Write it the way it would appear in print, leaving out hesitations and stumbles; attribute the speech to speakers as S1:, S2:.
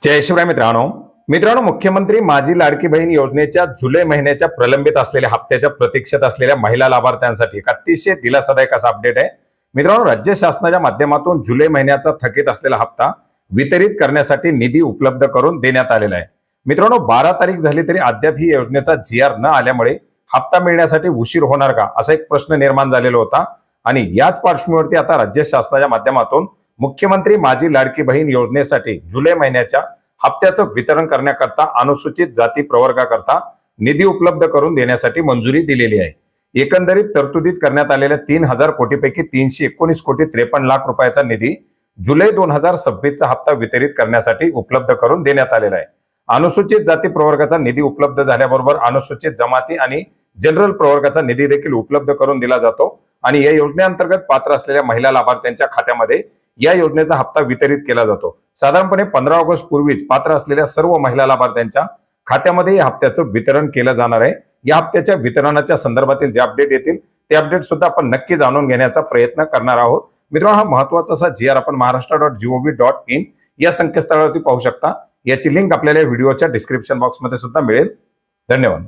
S1: जय शिवराय मित्रांनो, मुख्यमंत्री माझी लाडकी बहीण योजनेच्या जुलै महिन्याच्या प्रलंबित असलेल्या हप्त्याच्या प्रतीक्षेत असलेल्या महिला लाभार्थ्यांसाठी एक अतिशय दिलासादायक असा अपडेट आहे। मित्रांनो, राज्य शासनाच्या माध्यमातून जुलै महिन्याचा थकीत असलेला हप्ता वितरित करण्यासाठी निधी उपलब्ध करून देण्यात आलेला आहे। मित्रांनो, 12 तारीख झाली तरी अद्याप ही योजनेचा जीआर न आल्यामुळे हप्ता मिळण्यासाठी उशीर होणार का असा एक प्रश्न निर्माण झालेला होता आणि याच पार्श्वभूमीवरती आता राज्य शासनाच्या माध्यमातून मुख्यमंत्री माझी लाडकी बहीण योजनेसाठी जुलै महिन्याच्या हप्त्याचं वितरण करण्याकरता अनुसूचित जाती प्रवर्गाकरता निधी उपलब्ध करून देण्यासाठी मंजुरी दिलेली आहे। एकंदरीत तरतुदीत करण्यात आलेल्या 3000 कोटीपैकी 319 कोटी 53 लाख रुपयाचा निधी जुलै 2026 चा हप्ता वितरित करण्यासाठी उपलब्ध करून देण्यात आलेला आहे। अनुसूचित जाती प्रवर्गाचा निधी उपलब्ध झाल्याबरोबर अनुसूचित जमाती आणि जनरल प्रवर्गाचा निधी देखील उपलब्ध करून दिला जातो आणि या योजनेअंतर्गत पात्र असलेल्या महिला लाभार्थ्यांच्या खात्यामध्ये या योजनेचा हप्ता वितरित केला जातो। साधारणपणे 15 ऑगस्ट पूर्वीच पात्र असलेल्या सर्व महिला लाभार्थ्यांच्या खात्यामध्ये या हप्त्याचं वितरण केलं जाणार आहे। या हप्त्याच्या वितरणाच्या संदर्भातील जे अपडेट येतील ते अपडेट सुद्धा आपण नक्की जाणून घेण्याचा प्रयत्न करणार आहोत। मित्रांनो, हा महत्त्वाचा असा जीआर आपण maharashtra.gov.in या संकेतस्थळावरती पाहू शकता। याची लिंक आपल्याला व्हिडिओच्या डिस्क्रिप्शन बॉक्समध्ये सुद्धा मिळेल। धन्यवाद।